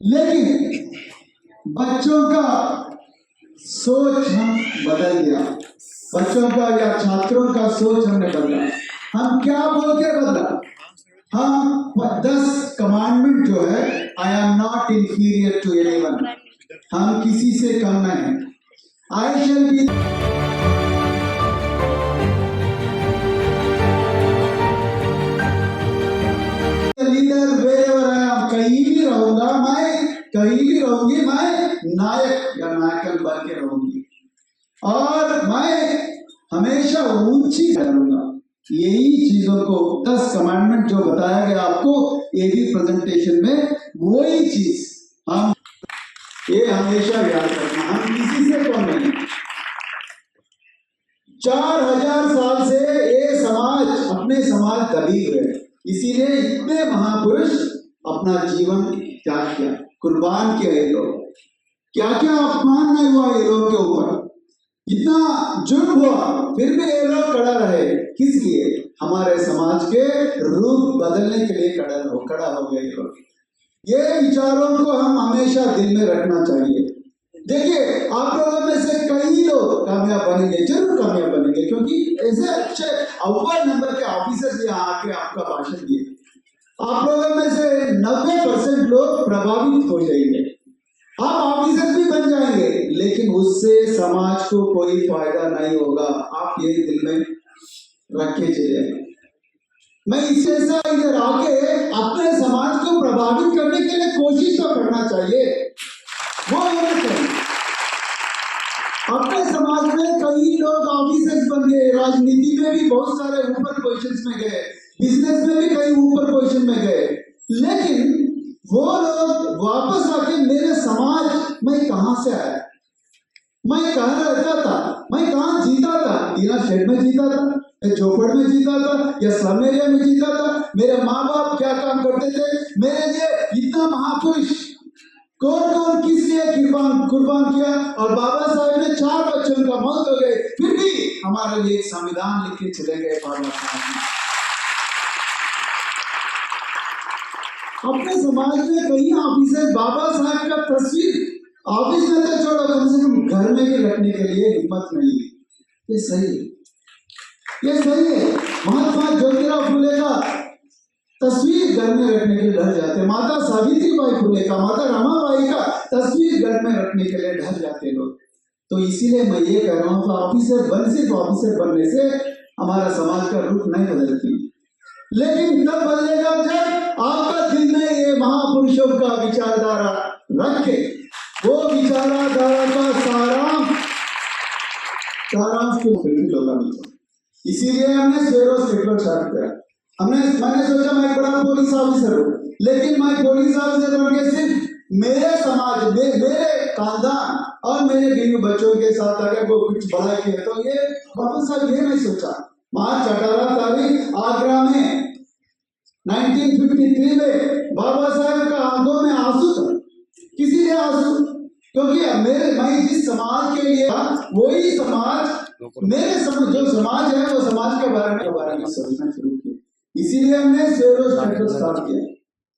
लेकिन बच्चों का सोच हम बदल दिया, बच्चों का या छात्रों का सोच हमने बदला। हम क्या बोल के बदला? हम 10 कमांडमेंट जो है, I am not inferior to anyone, हम किसी से कम नहीं। I shall be leader wherever I am, कहीं भी रहूंगा मैं, कहीं भी रहूंगी मैं, नायक या नायकन बन के रहूंगी और मैं हमेशा ऊंची करूंगा। यही चीजों को 10 कमांडमेंट जो बताया गया आपको एबी प्रेजेंटेशन में, वही चीज हम ये हमेशा याद रखना, हम किसी से कम नहीं। 4000 साल से ये समाज, अपने समाज दबी हुए, इसीलिए इतने महापुरुष अपना जीवन त्याग किया, कुर्बान किया। ये लोग क्या क्या अपमान नहीं हुआ ये लोग के ऊपर, इतना जुर्म हुआ, फिर भी ये लोग खड़ा रहे। किस लिए? हमारे समाज के रूप बदलने के लिए खड़ा हो गए लोग। ये विचारों को हम हमेशा दिल में रखना चाहिए। देखिए, आप लोगों में से कई लोग कामयाब बनेंगे, जरूर कामयाब बनेंगे, क्योंकि ऐसे अच्छे अव्वल नंबर के ऑफिसर्स यहाँ आके आपका भाषण दिए। आप लोगों में से 90% लोग प्रभावित हो जाएंगे, आप ऑफिसर भी बन जाएंगे, लेकिन उससे समाज को कोई फायदा नहीं होगा। आप ये दिल में रखे चलिए। मैं इससे इधर आके अपने समाज को प्रभावित करने के लिए कोशिश तो करना चाहिए, वो होना चाहिए। अपने समाज में कई लोग ऑफिसर्स बन गए, राजनीति में भी बहुत सारे ऊपर पोजीशंस में गए, बिजनेस में भी कई ऊपर पोजीशन में गए, लेकिन वो लोग वापस आके मेरे समाज में कहां से आया, मैं कहां रहता था, मैं कहां जीता था, बिना शेड में जीता था, झोपड़ में जीता था या स्लम एरिया में जीता था, मेरे माँ बाप क्या काम करते थे, मेरे लिए इतना महापुरुष कौन कौन किस लिए कुर्बान किया। और बाबा साहब ने 4 बच्चों का मौत हो गए, फिर भी हमारे लिए संविधान लिख के चले गए बाबा साहब। अपने समाज में कई ऑफिसर बाबा साहब का तस्वीर ऑफिस में तो छोड़ो, कम से कम घर में भी रखने के लिए हिम्मत नहीं है। ये सही है, ये सही है। महात्मा ज्योतिराव फुले का तस्वीर घर में रखने के लिए डर जाते, माता सावित्रीबाई फुले का, माता रमाबाई का तस्वीर घर में रखने के लिए डर जाते लोग। तो इसीलिए मैं ये कह रहा हूँ, तो सिर्फ ऑफिसर बनने से हमारा समाज का रूप नहीं बदलती, लेकिन तब बदलेगा जब आपका दिल में ये महापुरुषों का विचारधारा रखे, वो विचारधारा का सारांश को बिल्कुल होगा। इसीलिए हमने स्वेरोस नेटवर्क स्टार्ट किया। मैंने सोचा मैं एक बड़ा पुलिस ऑफिसर हूँ, लेकिन मैं पुलिस ऑफिसर बन के सिर्फ मेरे समाज, मेरे खानदान और मेरे बीवी बच्चों के साथ अगर वो कुछ बड़ा किया, तो ये बाबा साहब ये नहीं सोचा। मार्च 18 तारीख आगरा में 1953 में बाबा साहब का आंखों में आंसू था। किसी लिए आंसू? क्योंकि मैं जिस समाज के लिए, वही समाज मेरे जो समाज है, वो समाज के बारे में सोचना शुरू किया। इसीलिए हमने स्वेरोस नेटवर्क स्टार्ट किया।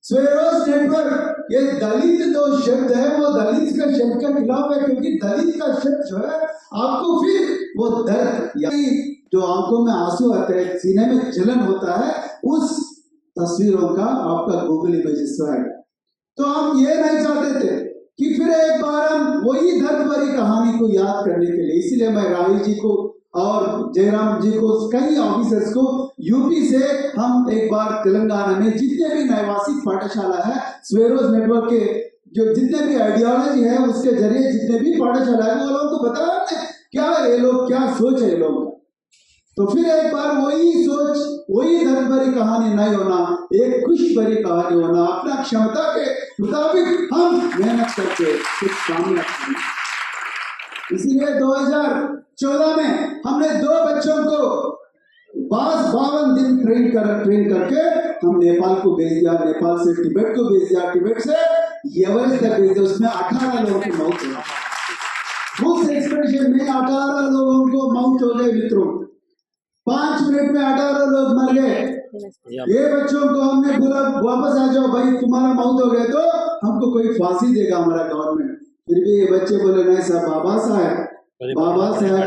स्वेरोस नेटवर्क, ये दलित जो शब्द है वो दलित का शब्द के खिलाफ है, क्योंकि दलित का शब्द जो है आपको फिर वो दर्द या जो आंखों में आंसू आते हैं, सीने में जलन होता है, उस तस्वीरों का आपका गूगल इमेजेस आएगा। तो हम ये नहीं चाहते थे कि फिर एक बार हम वही दर्द भरी कहानी को याद करने के लिए, इसीलिए मैं राही जी को और जयराम जी को, कई ऑफिसर्स को यूपी से हम एक बार तेलंगाना में जितने भी नैवासिक पाठशाला है, स्वेरोस नेटवर्क के जो जितने भी आइडियोलॉजी है उसके जरिए जितने भी पाठशाला है, वो लोगों को बताया क्या ये लोग क्या सोच है ये लोग। तो फिर एक बार वही सोच, वही दर्द भरी कहानी नहीं होना, एक खुश भरी कहानी होना, अपना क्षमता के मुताबिक हम मेहनत करके कुछ कामयाब करना। इसीलिए 2014 में हमने 2 बच्चों को 52 दिन ट्रेन करके हम नेपाल को भेज दिया, नेपाल से तिब्बत को भेज दिया, तिब्बत से एवरेस्ट तक भेज दिया। उसमें 18 लोगों की मौत हुई। उस एक्सपेडिशन में 18 लोगों को मौत हो गई मित्रों, 5 मिनट में 18 लोग मर गए। ये बच्चों को हमने बोला वापस आ जाओ भाई, तुम्हारा मौत हो गया तो हमको कोई फांसी देगा हमारा गवर्नमेंट। फिर भी ये बच्चे बोले नहीं साहब, बाबा साहब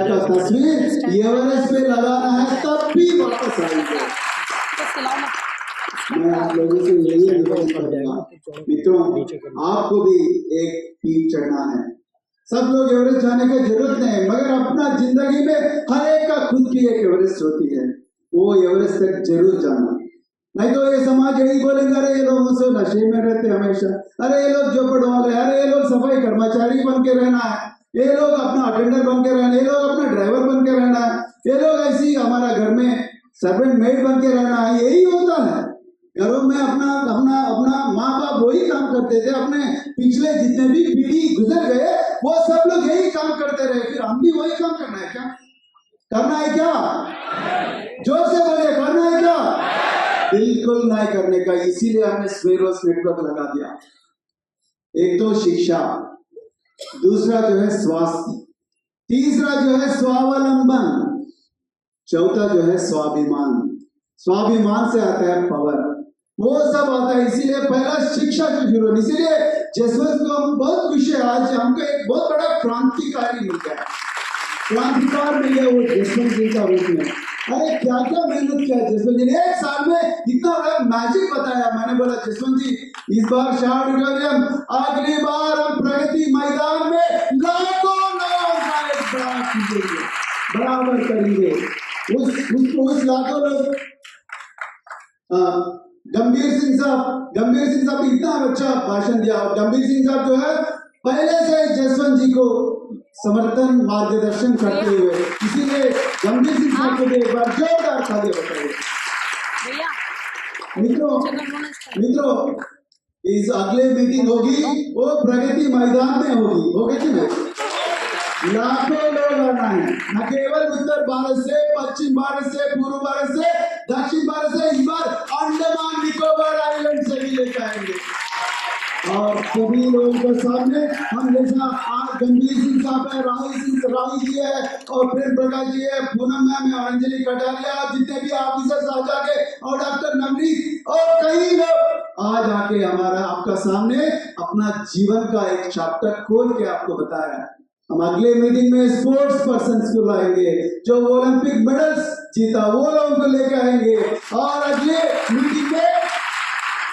का तस्वीर एवरेस्ट पे लगाना है, तब भी वापस आएंगे। मैं आप लोगों से यही अनुरोध करूंगा मित्रों, आपको भी एक पीक चढ़ना है। सब लोग एवरेस्ट जाने की जरूरत नहीं है, मगर अपना जिंदगी में हर एक का खुद की एक एवरेस्ट होती है, वो एवरेस्ट तक जरूर जाना। नहीं तो ये समाज यही बोलेंगे, अरे ये लोग मुझसे नशे में रहते हमेशा, अरे ये लोग झोपड़ वाले, अरे ये लोग सफाई कर्मचारी बन के रहना है, ये लोग अपना अटेंडर बन के रहना है, ये लोग अपना ड्राइवर बन के रहना है, ये लोग ऐसी हमारा घर में सर्वेंट मेड बन के रहना है। यही होता है घरों में। अपना अपना अपना माँ बाप वही काम करते थे, अपने पिछले जितने भी पीढ़ी गुजर गए वो सब लोग यही काम करते रहे, फिर हम भी वही काम करना है क्या? करना है क्या? जोर से बोलिए, करना है क्या? बिल्कुल नहीं करने का। इसीलिए हमने स्वेरोस नेटवर्क लगा दिया। एक तो शिक्षा, दूसरा जो है स्वास्थ्य, तीसरा जो है स्वावलंबन, चौथा जो है स्वाभिमान। स्वाभिमान से आता है पावर, वो सब आता है। इसीलिए पहला शिक्षा से शुरू होनी। इसीलिए जसवंत को हम बहुत खुश है, आज हमको एक बहुत बड़ा क्रांतिकारी मिल गया, क्रांतिकार मिल गया वो जसवंत जी का रूप में। अरे क्या क्या मेहनत किया जसवंत जी ने, एक साल में इतना बड़ा मैजिक बताया। मैंने बोला जसवंत जी इस बार शाह ऑडिटोरियम, अगली बार हम प्रगति मैदान में लाखों लोगों का एक बड़ा कीजिएंगे, बराबर करेंगे। उस लाखों लोग गंभीर सिंह साहब इतना अच्छा भाषण दिया। और गंभीर सिंह साहब जो है पहले से जसवंत जी को समर्थन मार्गदर्शन करते हुए, इसीलिए गंभीर सिंह साहब को एक बार जोरदार तालियां बताइए। मित्रों इस अगले मीटिंग होगी वो प्रगति मैदान में होगी कि नहीं? लाखों लोग आना है, न केवल उत्तर भारत से, पश्चिम भारत से, पूर्व भारत से, दक्षिण भारत से, इस बार अंडमान निकोबार आइलैंड से भी लेकर आएंगे। और सभी लोगों के सामने हम जैसा आज गंभीर सिंह साहब है, राही जी है, और प्रेम प्रकाश जी है, पूनम मैम है, अंजलि कटारिया, जितने भी ऑफिसर्स आ जाके, और डॉक्टर नवनीत और कई लोग आज आके हमारा आपका सामने अपना जीवन का एक चैप्टर खोल के आपको बताया। हम अगले मीटिंग में स्पोर्ट्स पर्सन को लाएंगे, जो ओलंपिक मेडल्स जीता वो लोगों को लेकर आएंगे। और अगले मीटिंग में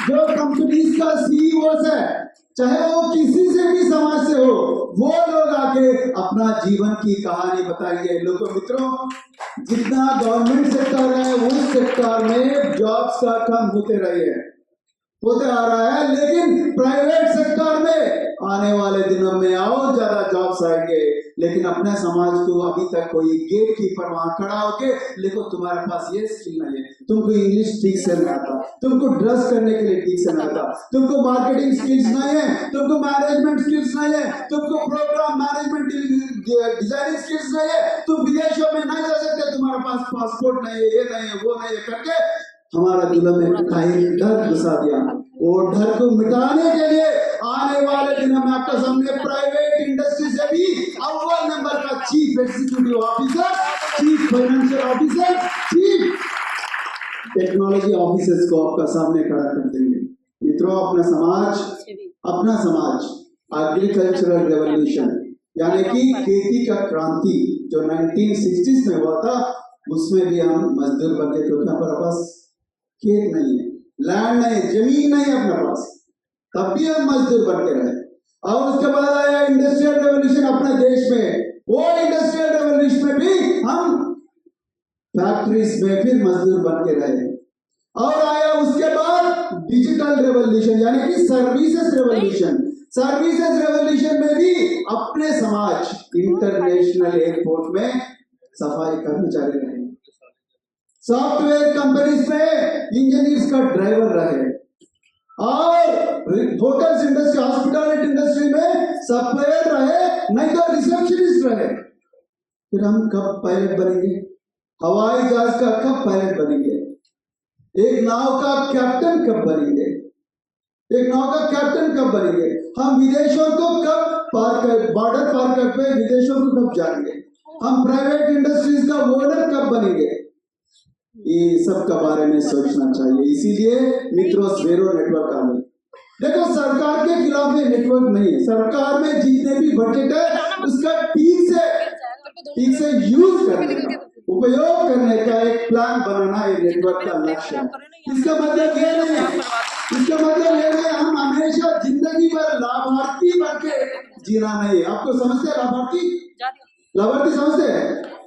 जो कंपनीज का सीईओ है, चाहे वो किसी से भी समाज से हो, वो लोग आके अपना जीवन की कहानी बताएंगे। लोगों मित्रों, जितना गवर्नमेंट सेक्टर है उस सेक्टर में जॉब्स का कम होते आ रहा है, लेकिन प्राइवेट सेक्टर में आने वाले दिनों में और ज्यादा जॉब्स आएंगे। लेकिन अपने समाज को अभी तक कोई गेट कीपर वहां खड़ा होके, देखो तुम्हारे पास ये स्किल नहीं है, तुमको इंग्लिश ठीक से नहीं आता, तुमको ड्रेस करने के लिए ठीक से नहीं आता, तुमको मार्केटिंग स्किल्स नहीं है, तुमको मैनेजमेंट स्किल्स नहीं है, तुमको प्रोग्राम मैनेजमेंट डिजाइनिंग स्किल्स नहीं है, तुम विदेशों में नहीं जा सकते, तुम्हारे पास पासपोर्ट नहीं है, ये नहीं है, वो नहीं है करके हमारा दिलों में डर घुसा दिया। वो डर को मिटाने के लिए आने वाले दिनों में आपके सामने प्राइवेट इंडस्ट्री से भी अव्वल नंबर का chief executive officer, chief financial officer, chief technology officers को आपका सामने खड़ा कर देंगे। मित्रों, अपना समाज एग्रीकल्चरल रेवोल्यूशन यानी कि खेती का क्रांति जो 1960s में हुआ था, उसमें भी हम मजदूर बन के, क्योंकि हमारे पास खेत नहीं है, लैंड नहीं, जमीन नहीं है अपने पास, तब भी हम मजदूर बनते रहे। और उसके बाद आया इंडस्ट्रियल रेवोल्यूशन अपने देश में, वो इंडस्ट्रियल रेवोल्यूशन में भी हम फैक्ट्रीज में फिर मजदूर बन के रहे। और आया उसके बाद डिजिटल रेवोल्यूशन यानी कि सर्विसेज रेवोल्यूशन। सर्विसेज रेवोल्यूशन में भी अपने समाज इंटरनेशनल एयरपोर्ट में सफाई कर्मचारी रहे, सॉफ्टवेयर कंपनीज में इंजीनियर्स का ड्राइवर रहे, और होटल्स इंडस्ट्री, हॉस्पिटैलिटी इंडस्ट्री में सप्लायर रहे, नहीं तो रिसेप्शनिस्ट रहे। फिर हम कब पायलट बनेंगे? हवाई जहाज का कब पायलट बनेंगे? एक नाव का कैप्टन कब बनेंगे? हम विदेशों को कब बॉर्डर पार करके विदेशों को कब जाएंगे? हम प्राइवेट इंडस्ट्रीज का ओनर कब बनेंगे? ये सब के बारे में सोचना चाहिए। इसीलिए मित्रों, स्वेरो नेटवर्क आ गई। देखो सरकार के खिलाफ ये नेटवर्क नहीं है, सरकार में जितने भी बजट है उसका ठीक से यूज करने का, उपयोग करने का एक प्लान बनाना ये नेटवर्क का लक्ष्य है। इसका मतलब ये नहीं है, इसका मतलब ये नहीं हम हमेशा जिंदगी भर लाभार्थी बन के जीना नहीं है। आपको समझते हैं लाभार्थी? लाभार्थी समझते हैं?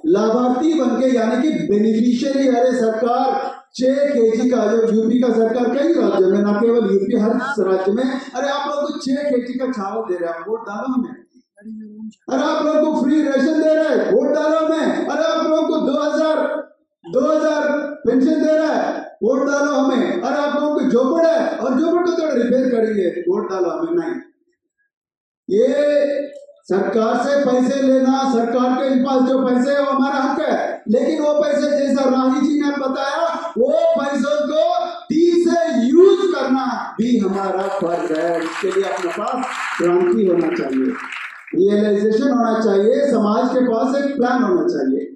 लाभार्थी बन के यानी कि बेनिफिशियरी। अरे सरकार 6 kg का, जो यूपी का सरकार कई राज्यों में, ना केवल यूपी, हर राज्य में, अरे आप लोग को 6 kg का चावल दे रहे हैं, वोट डालो हमें। अरे आप लोग को फ्री रेशन दे रहे हैं, वोट डालो हमें। अरे आप लोग को 2000 पेंशन दे रहा है, वोट डालो हमें। अरे आप लोगों को झोपड़ है और झोपड़ को थोड़ा रिपेयर करेंगे, वोट डालो हमें। नहीं, ये सरकार से पैसे लेना, सरकार के पास जो पैसे है वो हमारा हक है, लेकिन वो पैसे जैसा राही जी ने बताया, वो पैसों को ठीक से यूज करना भी हमारा फर्ज है। इसके लिए अपने पास क्रांति होना चाहिए, रियलाइजेशन होना चाहिए, समाज के पास एक प्लान होना चाहिए।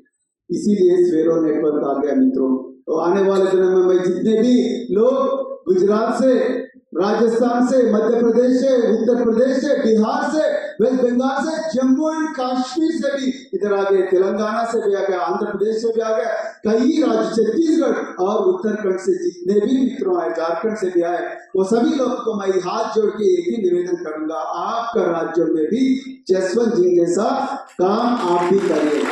इसीलिए स्वेरो नेटवर्क आ गया मित्रों। तो आने वाले दिनों में मैं जितने भी लोग गुजरात से, राजस्थान से, मध्य प्रदेश से, उत्तर प्रदेश से, बिहार से, वेस्ट बंगाल से, जम्मू एंड कश्मीर से भी इधर आ गए, तेलंगाना से भी आ गया, आंध्र प्रदेश से भी आ गया, कई राज्य, छत्तीसगढ़ और उत्तराखंड से जितने भी मित्रों आए, झारखंड से भी आए, वो सभी लोगों को मैं हाथ जोड़ के एक ही निवेदन करूंगा, आपका राज्यों में भी जसवंत जी जैसा काम आप भी करिए।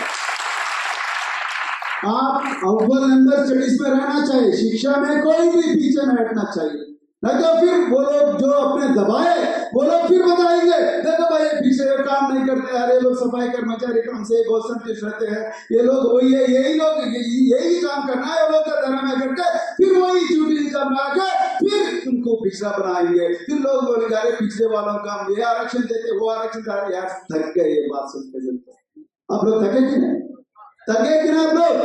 आप अव्वल नंबर स्टडीज में रहना चाहिए, शिक्षा में कोई भी पीछे नहीं हटना चाहिए। नहीं तो फिर वो लोग जो अपने दबाए, वो लोग फिर बताएंगे देखो भाई ये पीछे ये काम नहीं करते, अरे लोग सफाई कर्मचारी काम से बहुत संतुष्ट रहते हैं, ये लोग वही है, यही लोग यही काम करना है, वो लोग का धर्म है करके फिर वही झूठी इल्जाम लगा के फिर तुमको पिछड़ा बनाएंगे। फिर लोग बोलेंगे अरे पिछड़े वालों का हम ये आरक्षण देते, वो आरक्षण देते। यार थक गए ये बात सुनते सुनते। आप लोग थके कि नहीं? थके कि ना आप लोग?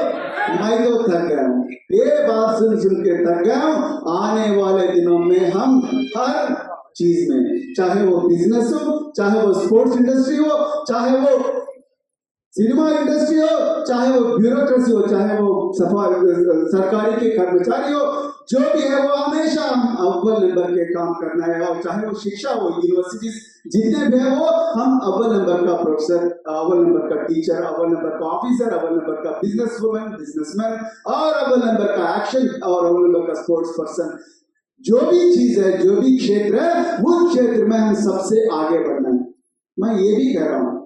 मैं तो थक गया हूँ, ये बात सुन सुन के थक गया हूँ। आने वाले दिनों में हम हर चीज में, चाहे वो बिजनेस हो, चाहे वो स्पोर्ट्स इंडस्ट्री हो, चाहे वो सिनेमा इंडस्ट्री हो, चाहे वो ब्यूरोक्रेसी हो, चाहे वो सरकारी के कर्मचारी हो, जो भी है वो हमेशा अव्वल नंबर के काम करना है। और चाहे वो शिक्षा हो, यूनिवर्सिटीज जितने भी है वो हम अव्वल नंबर का प्रोफेसर, अव्वल नंबर का टीचर, अव्वल नंबर का ऑफिसर, अव्वल नंबर का बिजनेस वुमन, बिजनेसमैन, और अव्वल नंबर का एक्शन, और अव्वल नंबर का स्पोर्ट्स पर्सन, जो भी चीज है, जो भी क्षेत्र है, उस क्षेत्र में हम सबसे आगे बढ़ना है। मैं ये भी कह रहा हूँ,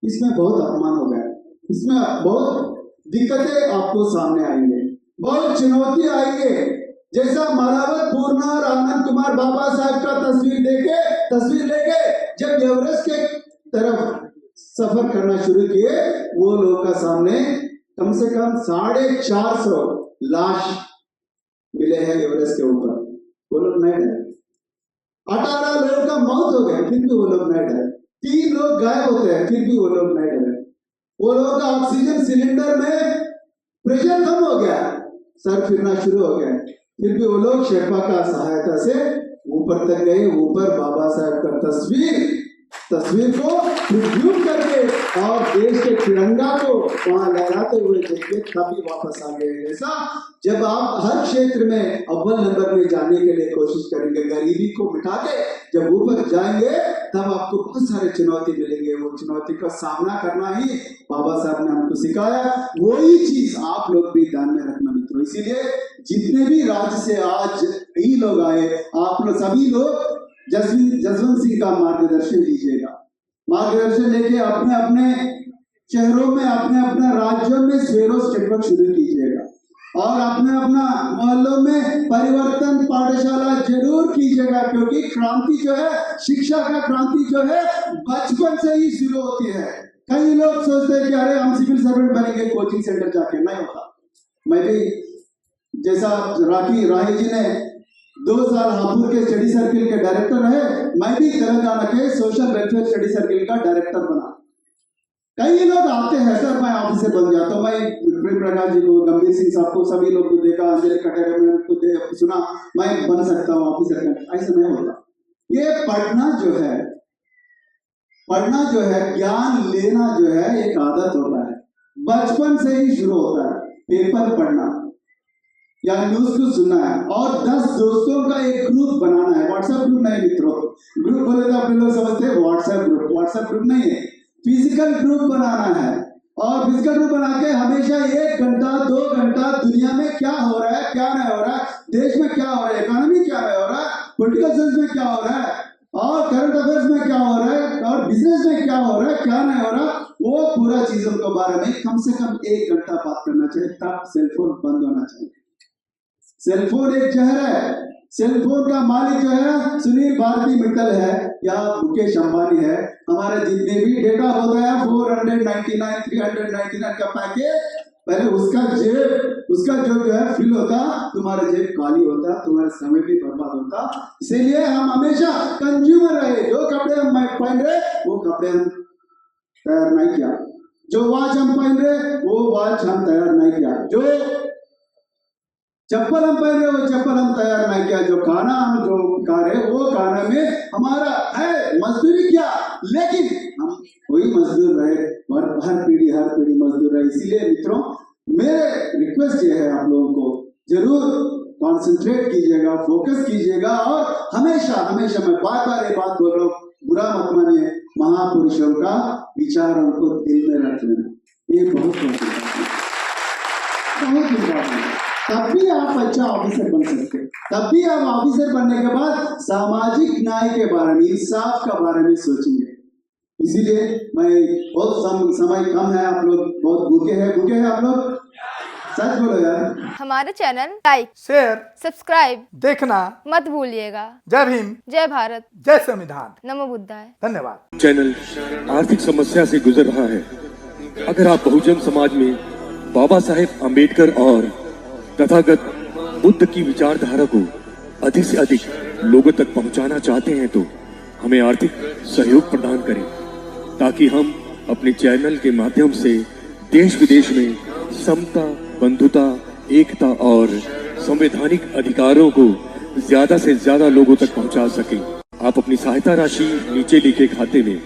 इसमें बहुत अपमान हो गया, इसमें बहुत दिक्कतें आपको सामने आएंगे, बहुत चुनौती आएंगे। जैसा मालावत, पूर्णा और आनंद कुमार बाबा साहब का तस्वीर लेके जब एवरेस्ट के तरफ सफर करना शुरू किए, वो लोग का सामने कम से कम 450 लाश मिले हैं एवरेस्ट के ऊपर। वो लोग नहीं डरे। 18 लोगों का मौत हो गया, फिर भी वो लोग नहीं डरे। 3 लोग गायब होते हैं, फिर भी वो लोग नहीं डरे। वो लोगों का ऑक्सीजन सिलेंडर में प्रेशर कम हो गया, सर फिरना शुरू हो गया, फिर भी वो लोग शेरपा का सहायता से ऊपर तक गए। ऊपर बाबा साहब का तस्वीर को ट्रिब्यूट करके और देश के तिरंगा को वहां लहराते हुए देखे, तभी वापस आ गए। जैसा जब आप हर क्षेत्र में अव्वल नंबर में जाने के लिए कोशिश करेंगे, गरीबी को मिटा के जब ऊपर जाएंगे, तब आपको बहुत सारे चुनौती मिलेंगे। वो चुनौती का सामना करना ही बाबा साहब ने हमको सिखाया। वही चीज आप लोग भी ध्यान में रखना मित्रों। इसीलिए जितने भी राज्य से आज कई लोग आए, आप लोग सभी लोग जसवंत सिंह का मार्गदर्शन लीजिएगा। मार्गदर्शन लेके अपने अपने शहरों में, अपने अपने राज्यों में स्वेरो नेटवर्क शुरू कीजिएगा, और अपने अपना मोहल्लों में परिवर्तन पाठशाला जरूर कीजिएगा, क्योंकि क्रांति जो है, शिक्षा का क्रांति जो है, बचपन से ही शुरू होती है। कई लोग सोचते हैं कि अरे हम सिविल सर्वेंट बनेंगे कोचिंग सेंटर जाके, नहीं होता। मैं भी जैसा राही जी ने 2 साल हापुड़ के स्टडी सर्किल के डायरेक्टर रहे, मैं भी तेलंगाना के सोशल वेलफेयर स्टडी सर्किल का डायरेक्टर बना। कई लोग आते हैं सर मैं ऑफिसर बन जाता हूँ, मैं प्रेम प्रकाश जी को, गंभीर सिंह साहब को, सभी लोग को देखा, अंजलि कटेरे में उनको सुना, मैं बन सकता हूँ ऑफिसर। ऐसा नहीं होता। ये पढ़ना जो है, ज्ञान लेना जो है, एक आदत होता है, बचपन से ही शुरू होता है। पेपर पढ़ना, या न्यूज को सुनना है और 10 दोस्तों का एक ग्रुप बनाना है। व्हाट्सएप ग्रुप नहीं मित्रों, ग्रुप बोले तो अपने लोग समझते हैं व्हाट्सएप ग्रुप नहीं है, फिजिकल ग्रुप बनाना है। और फिजिकल ग्रुप बना के हमेशा 1 घंटा 2 घंटा दुनिया में क्या हो रहा है, क्या नहीं हो रहा है, देश में क्या हो रहा है, इकोनॉमी क्या हो रहा है, पॉलिटिकल साइंस में क्या हो रहा है, और करंट अफेयर्स में क्या हो रहा है, और बिजनेस में क्या हो रहा है, क्या नहीं हो रहा, वो पूरा चीजों के बारे में कम से कम 1 घंटा बात करना चाहिए। तब सेलफोन बंद होना चाहिए। सेलफोन एक जहर है। सेलफोन का मालिक जो है सुनील भारती मित्तल है या मुकेश अंबानी है। हमारे जितने भी डेटा होता है 499 399 का पैकेज, पहले उसका जो है फिल होता, तुम्हारा जेब खाली होता, तुम्हारा समय भी बर्बाद होता। इसीलिए हम हमेशा कंज्यूमर रहे। जो कपड़े हम पहन रहे वो कपड़े हम तैयार नहीं किया, जो वॉच हम पहन रहे वो वॉच हम तैयार नहीं किया, जो चप्पल हम पहन रहे वो चप्पल हम तैयार नहीं किया, जो खाना हम जो खा रहे वो खाना में हमारा है मजदूरी किया, लेकिन हम वही मजदूर रहे और हर पीढ़ी मजदूर रहे। इसीलिए मित्रों मेरे रिक्वेस्ट ये है आप लोगों को, जरूर कॉन्सेंट्रेट कीजिएगा, फोकस कीजिएगा और हमेशा मैं बार ये बात बोल रहा हूँ, बुरा मत मानिए, महापुरुषों का विचारों को दिल में रख लेना, ये बहुत इम्पोर्टेंट है। तब भी आप अच्छा ऑफिसर बन सकते हैं। तब भी आप ऑफिसर बनने के बाद सामाजिक न्याय के बारे में, इंसाफ का बारे में सोचेंगे। इसीलिए मैं बहुत समय कम है, आप लोग बहुत भूखे हैं आप लोग, सच बोलो यार। हमारे चैनल लाइक, शेयर, सब्सक्राइब देखना मत भूलिएगा। जय भीम, जय भारत, जय संविधान, नमो बुद्धाय। धन्यवाद। चैनल आर्थिक समस्या से गुजर रहा है। अगर आप बहुजन समाज में बाबा साहेब अम्बेडकर और तथागत बुद्ध की विचारधारा को अधिक से अधिक लोगों तक पहुंचाना चाहते हैं तो हमें आर्थिक सहयोग प्रदान करें, ताकि हम अपने चैनल के माध्यम से देश विदेश में समता, बंधुता, एकता और संवैधानिक अधिकारों को ज्यादा से ज्यादा लोगों तक पहुंचा सकें। आप अपनी सहायता राशि नीचे लिखे खाते में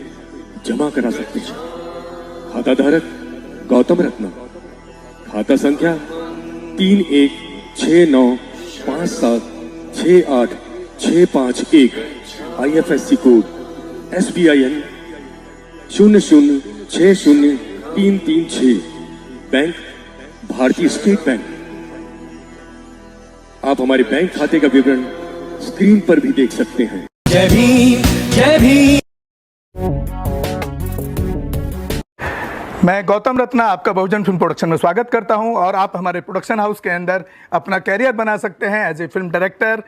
जमा करा सकते हैं। खाता धारक गौतम रत्ना, खाता संख्या 3169576865 IFSC कोड SBIN 0060336, बैंक भारतीय स्टेट बैंक। आप हमारे बैंक खाते का विवरण स्क्रीन पर भी देख सकते हैं। जय भीम, जय भीम। मैं गौतम रत्ना आपका बहुजन फिल्म प्रोडक्शन में स्वागत करता हूं और आप हमारे प्रोडक्शन हाउस के अंदर अपना कैरियर बना सकते हैं as a film director,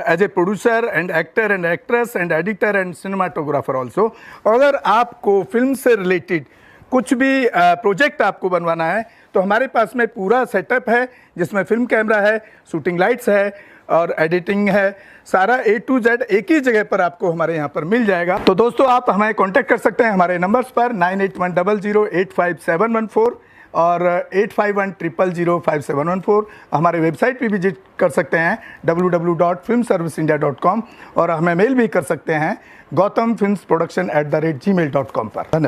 as a producer and actor and actress and editor and cinematographer also. अगर आपको फिल्म से रिलेटेड कुछ भी प्रोजेक्ट आपको बनवाना है तो हमारे पास में पूरा सेटअप है, जिसमें फिल्म कैमरा है, शूटिंग लाइट्स है और एडिटिंग है। सारा A to Z एक ही जगह पर आपको हमारे यहाँ पर मिल जाएगा। तो दोस्तों आप हमें कांटेक्ट कर सकते हैं हमारे नंबर्स पर 9810085714 और 8510005714। हमारे वेबसाइट पे विजिट कर सकते हैं www.filmserviceindia.com और हमें मेल भी कर सकते हैं gautamfilmsproduction@gmail.com पर। धन्यवाद।